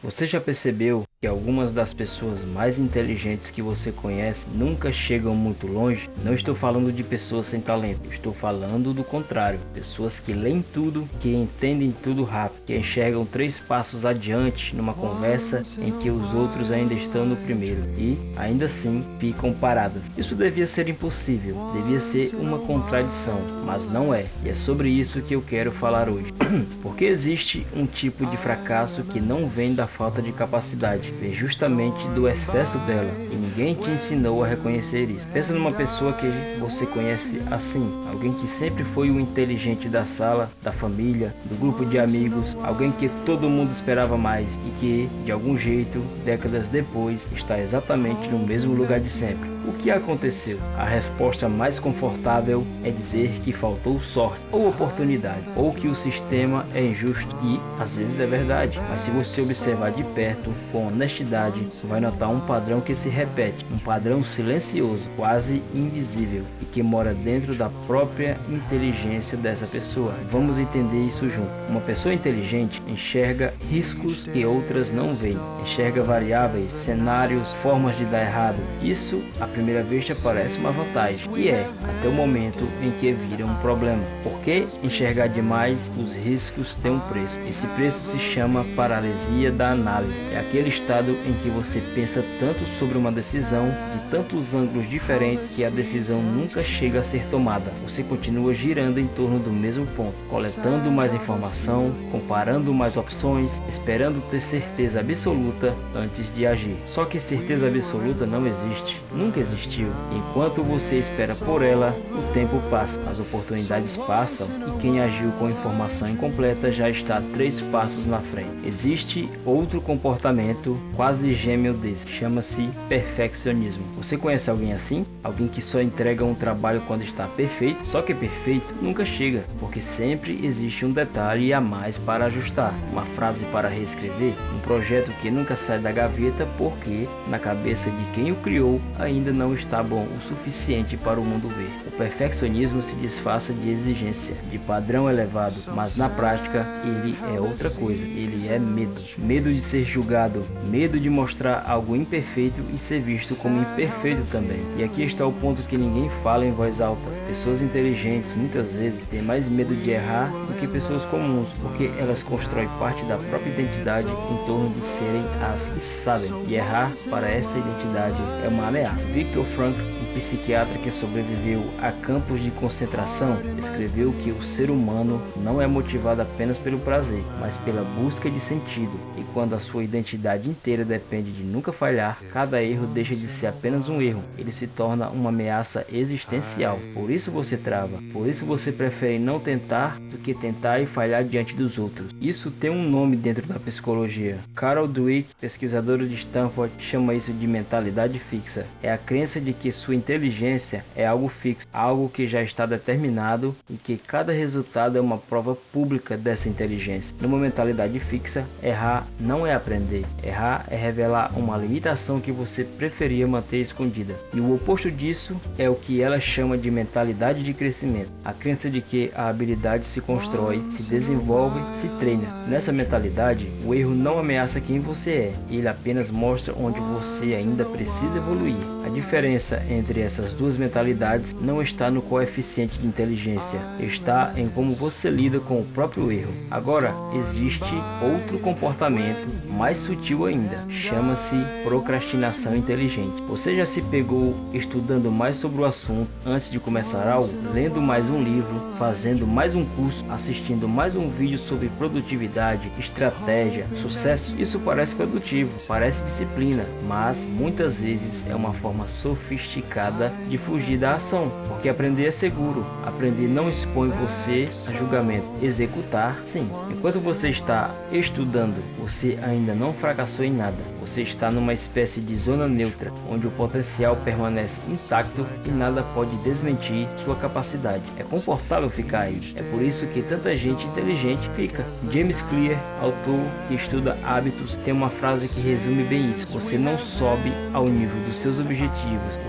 Você já percebeu que algumas das pessoas mais inteligentes que você conhece nunca chegam muito longe? Não estou falando de pessoas sem talento, estou falando do contrário. Pessoas que leem tudo, que entendem tudo rápido, que enxergam 3 passos adiante numa conversa em que os outros ainda estão no primeiro e, ainda assim, ficam paradas. Isso devia ser impossível, devia ser uma contradição, mas não é. E é sobre isso que eu quero falar hoje. Porque existe um tipo de fracasso que não vem da falta de capacidade, vem justamente do excesso dela, e ninguém te ensinou a reconhecer isso. Pensa numa pessoa que você conhece assim, alguém que sempre foi o inteligente da sala, da família, do grupo de amigos, alguém que todo mundo esperava mais e que, de algum jeito, décadas depois, está exatamente no mesmo lugar de sempre. O que aconteceu? A resposta mais confortável é dizer que faltou sorte ou oportunidade, ou que o sistema é injusto, e às vezes é verdade, mas se você observar de perto, com honestidade, vai notar um padrão que se repete, um padrão silencioso, quase invisível, e que mora dentro da própria inteligência dessa pessoa. Vamos entender isso junto. Uma pessoa inteligente enxerga riscos que outras não veem, enxerga variáveis, cenários, formas de dar errado. Isso, à primeira vista, parece uma vantagem, e é, até o momento em que vira um problema. Porque enxergar demais os riscos tem um preço. Esse preço se chama paralisia da análise. É aquele estado em que você pensa tanto sobre uma decisão, de tantos ângulos diferentes, que a decisão nunca chega a ser tomada. Você continua girando em torno do mesmo ponto, coletando mais informação, comparando mais opções, esperando ter certeza absoluta antes de agir. Só que certeza absoluta não existe, nunca existiu. Enquanto você espera por ela, o tempo passa, as oportunidades passam e quem agiu com informação incompleta já está 3 passos na frente. Existe outro comportamento quase gêmeo desse, chama-se perfeccionismo. Você conhece alguém assim? Alguém que só entrega um trabalho quando está perfeito? Só que perfeito nunca chega, porque sempre existe um detalhe a mais para ajustar, uma frase para reescrever, um projeto que nunca sai da gaveta porque na cabeça de quem o criou ainda não está bom o suficiente para o mundo ver. O perfeccionismo se disfarça de exigência, de padrão elevado, mas na prática ele é outra coisa, ele é medo. Medo de ser julgado, medo de mostrar algo imperfeito e ser visto como imperfeito também. E aqui está o ponto que ninguém fala em voz alta. Pessoas inteligentes muitas vezes têm mais medo de errar do que pessoas comuns, porque elas constroem parte da própria identidade em torno de serem as que sabem. E errar para essa identidade é uma ameaça. Viktor Frankl, um psiquiatra que sobreviveu a campos de concentração, escreveu que o ser humano não é motivado apenas pelo prazer, mas pela busca de sentido. E quando a sua identidade inteira depende de nunca falhar, cada erro deixa de ser apenas um erro, ele se torna uma ameaça existencial. Por isso você trava, por isso você prefere não tentar do que tentar e falhar diante dos outros. Isso tem um nome dentro da psicologia. Carol Dweck, pesquisadora de Stanford, chama isso de mentalidade fixa. É a crença de que sua inteligência é algo fixo, algo que já está determinado e que cada resultado é uma prova pública dessa inteligência. Numa mentalidade fixa, errar não é aprender. Errar é revelar uma limitação que você preferia manter escondida. E o oposto disso é o que ela chama de mentalidade de crescimento. A crença de que a habilidade se constrói, se desenvolve, se treina. Nessa mentalidade, o erro não ameaça quem você é. Ele apenas mostra onde você ainda precisa evoluir. A diferença entre essas duas mentalidades não está no coeficiente de inteligência, está em como você lida com o próprio erro. Agora, existe outro comportamento mais sutil ainda, chama-se procrastinação inteligente. Você já se pegou estudando mais sobre o assunto antes de começar algo, lendo mais um livro, fazendo mais um curso, assistindo mais um vídeo sobre produtividade, estratégia, sucesso? Isso parece produtivo, parece disciplina, mas muitas vezes é uma forma sofisticada de fugir da ação, porque aprender é seguro, aprender não expõe você a julgamento. Executar, sim. Enquanto você está estudando, você ainda não fracassou em nada. Você está numa espécie de zona neutra, onde o potencial permanece intacto e nada pode desmentir sua capacidade. É confortável ficar aí. É por isso que tanta gente inteligente fica. James Clear, autor que estuda hábitos, tem uma frase que resume bem isso. Você não sobe ao nível dos seus objetivos,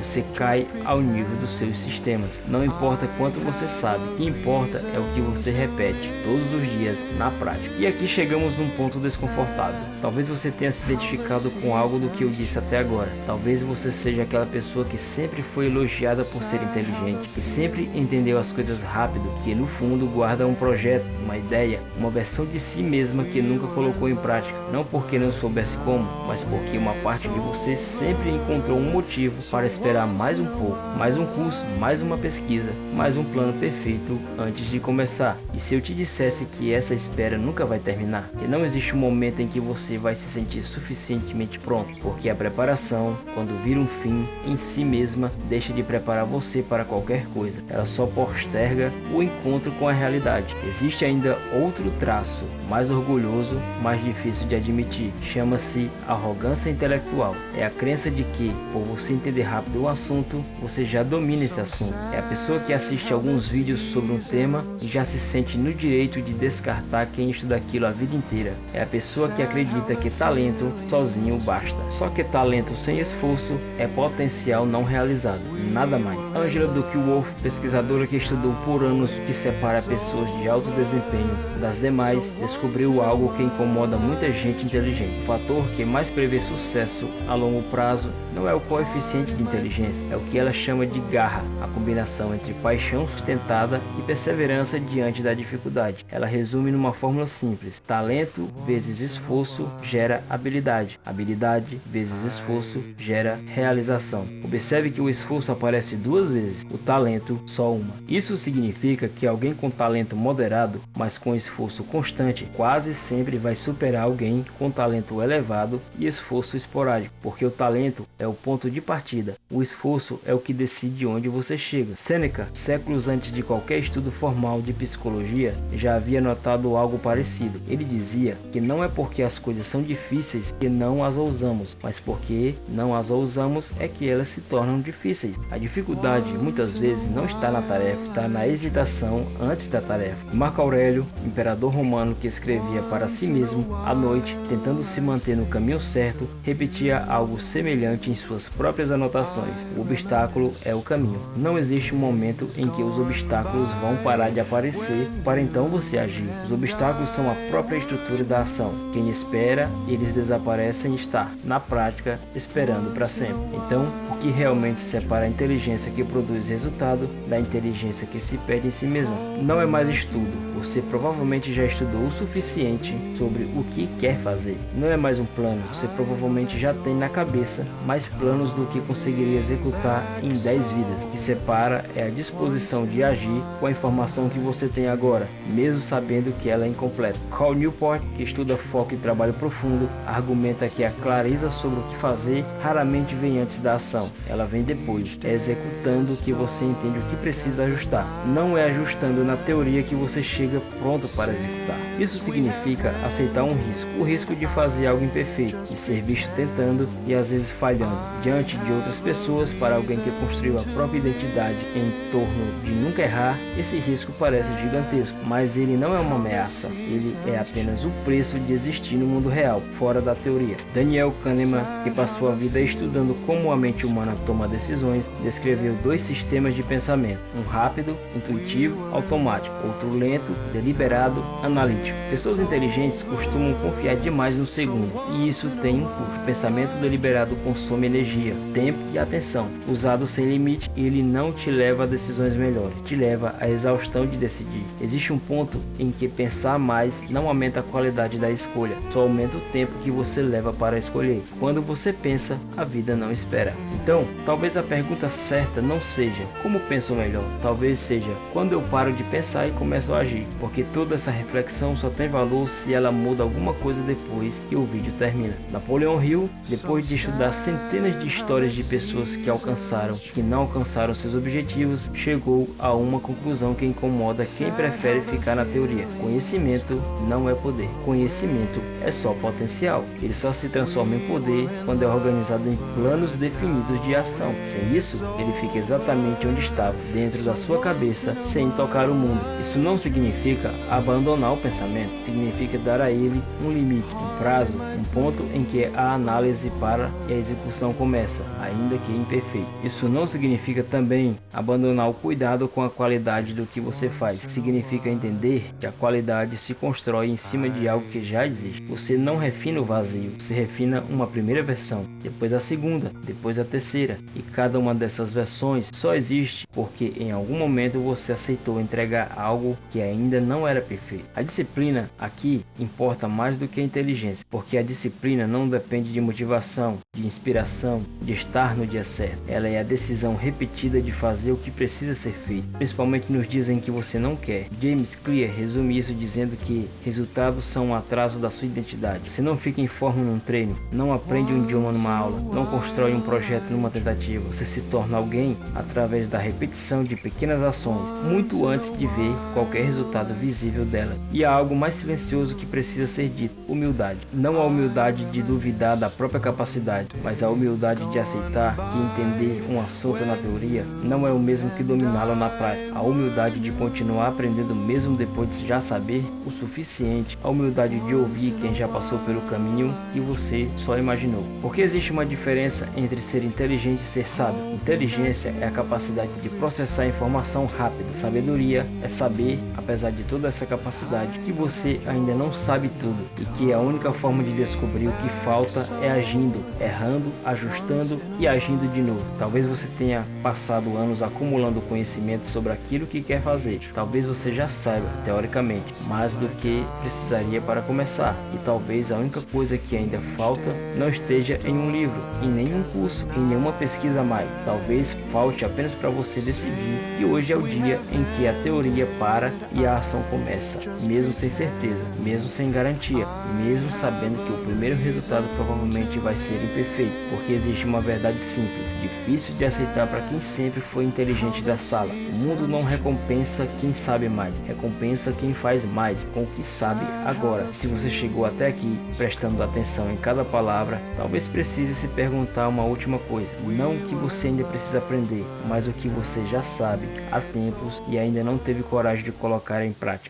você cai ao nível dos seus sistemas. Não importa quanto você sabe, o que importa é o que você repete todos os dias na prática. E aqui chegamos num ponto desconfortável. Talvez você tenha se identificado com algo do que eu disse até agora. Talvez você seja aquela pessoa que sempre foi elogiada por ser inteligente, que sempre entendeu as coisas rápido, que no fundo guarda um projeto, uma ideia, uma versão de si mesma que nunca colocou em prática. Não porque não soubesse como, mas porque uma parte de você sempre encontrou um motivo para esperar mais um pouco, mais um curso, mais uma pesquisa, mais um plano perfeito antes de começar. E se eu te dissesse que essa espera nunca vai terminar, que não existe um momento em que você vai se sentir suficientemente pronto, porque a preparação, quando vira um fim em si mesma, deixa de preparar você para qualquer coisa. Ela só posterga o encontro com a realidade. Existe ainda outro traço, mais orgulhoso, mais difícil de admitir. Chama-se arrogância intelectual. É a crença de que, por você entender rápido o assunto, você já domina esse assunto. É a pessoa que assiste alguns vídeos sobre um tema e já se sente no direito de descartar quem estuda aquilo a vida inteira. É a pessoa que acredita que talento sozinho basta. Só que talento sem esforço é potencial não realizado, nada mais. Angela Duckworth, pesquisadora que estudou por anos o que separa pessoas de alto desempenho das demais, descobriu algo que incomoda muita gente inteligente. O fator que mais prevê sucesso a longo prazo não é o coeficiente de inteligência, é o que ela chama de garra, a combinação entre paixão sustentada e perseverança diante da dificuldade. Ela resume numa fórmula simples: talento vezes esforço gera habilidade, habilidade vezes esforço gera realização. Observe que o esforço aparece duas vezes, o talento só uma. Isso significa que alguém com talento moderado, mas com esforço constante, quase sempre vai superar alguém com talento elevado e esforço esporádico, porque o talento é o ponto de partida, o esforço é o que decide onde você chega. Sêneca, séculos antes de qualquer estudo formal de psicologia, já havia notado algo parecido. Ele dizia que não é porque as coisas são difíceis que não as ousamos, mas porque não as ousamos é que elas se tornam difíceis. A dificuldade muitas vezes não está na tarefa, está na hesitação antes da tarefa. Marco Aurélio, imperador romano que escrevia para si mesmo à noite, tentando se manter no caminho certo, repetia algo semelhante em suas próprias anotações: o obstáculo é o caminho. Não existe um momento em que os obstáculos vão parar de aparecer para então você agir. Os obstáculos são a própria estrutura da ação. Quem espera, eles desaparecem e está, na prática, esperando para sempre. Então, o que realmente separa a inteligência que produz resultado da inteligência que se perde em si mesma? Não é mais estudo. Você provavelmente já estudou o suficiente sobre o que quer fazer. Não é mais um plano. Você provavelmente já tem na cabeça mais planos do que conseguiria executar em 10 vidas. O que separa é a disposição de agir com a informação que você tem agora, mesmo sabendo que ela é incompleta. Cal Newport, que estuda foco e trabalho profundo, argumenta que a clareza sobre o que fazer raramente vem antes da ação. Ela vem depois. É executando que você entende o que precisa ajustar. Não é ajustando na teoria que você chega pronto para executar. Isso significa aceitar um risco. O risco de fazer algo imperfeito, de ser visto tentando e às vezes falhando diante de outras pessoas. Para alguém que construiu a própria identidade em torno de nunca errar, esse risco parece gigantesco, mas ele não é uma ameaça. Ele é apenas o preço de existir no mundo real, fora da teoria. Daniel Kahneman, que passou a vida estudando como a mente humana toma decisões, descreveu dois sistemas de pensamento: um rápido, intuitivo, automático; outro lento, deliberado, analítico. Pessoas inteligentes costumam confiar demais no segundo, e isso tem um custo. O pensamento deliberado consome energia, tempo e atenção. Usado sem limite, ele não te leva a decisões melhores, te leva à exaustão de decidir. Existe um ponto em que pensar mais não aumenta a qualidade da escolha, só aumenta o tempo que você leva para escolher. Quando você pensa, a vida não espera. Então, talvez a pergunta certa não seja como penso melhor, talvez seja quando eu paro de pensar e começo a agir, porque toda essa reflexão só tem valor se ela muda alguma coisa depois que o vídeo termina. Napoleon Hill, depois de estudar centenas de histórias de pessoas que alcançaram, que não alcançaram seus objetivos, chegou a uma conclusão que incomoda quem prefere ficar na teoria: conhecimento não é poder, conhecimento é só potencial. Ele só se transforma em poder quando é organizado em planos definidos de ação. Sem isso, ele fica exatamente onde estava, dentro da sua cabeça, sem tocar o mundo. Isso não significa abandonar o pensamento, significa dar a ele um limite, um prazo, um ponto em que a análise para e a execução começa, ainda que imperfeito. Isso não significa também abandonar o cuidado com a qualidade do que você faz. Significa entender que a qualidade se constrói em cima de algo que já existe. Você não refina o vazio, você refina uma primeira versão, depois a segunda, depois a terceira. E cada uma dessas versões só existe porque em algum momento você aceitou entregar algo que ainda não era perfeito. A disciplina aqui importa mais do que a inteligência, porque a disciplina não depende de motivação, de inspiração, de estar no dia certo. Ela é a decisão repetida de fazer o que precisa ser feito, principalmente nos dias em que você não quer. James Clear resume isso dizendo que resultados são um atraso da sua identidade. Você não fica em forma num treino, não aprende um idioma numa aula, não constrói um projeto numa tentativa. Você se torna alguém através da repetição de pequenas ações, muito antes de ver qualquer resultado visível dela. E há algo mais silencioso que precisa ser dito: humildade. Não a humildade de duvidar da própria capacidade, mas a humildade de aceitar que entender um assunto na teoria não é o mesmo que dominá-lo na prática. A humildade de continuar aprendendo mesmo depois de já saber o suficiente. A humildade de ouvir quem já passou pelo caminho que você só imaginou. Porque existe uma diferença entre ser inteligente e ser sábio. Inteligência é a capacidade de processar informação rápida. Sabedoria é saber, apesar de toda essa capacidade, que você ainda não sabe tudo e que a única forma de descobrir o que falta é agindo, errando, ajustando e agindo de novo. Talvez você tenha passado anos acumulando conhecimento sobre aquilo que quer fazer. Talvez você já saiba, teoricamente, mais do que precisaria para começar. E talvez a única coisa que ainda falta não esteja em um livro, em nenhum curso, em nenhuma pesquisa a mais. Talvez falte apenas para você decidir que hoje é o dia em que a teoria para e a ação começa, mesmo sem certeza, mesmo sem garantia, mesmo sabendo que o primeiro resultado provavelmente vai ser imperfeito, porque existe uma verdade simples, difícil de aceitar para quem sempre foi inteligente da sala. O mundo não recompensa quem sabe mais, recompensa quem faz mais com o que sabe agora. Se você chegou até aqui prestando atenção em cada palavra, talvez precise se perguntar uma última coisa: não o que você ainda precisa aprender, mas o que você já sabe há tempos e ainda não teve coragem de colocar em prática.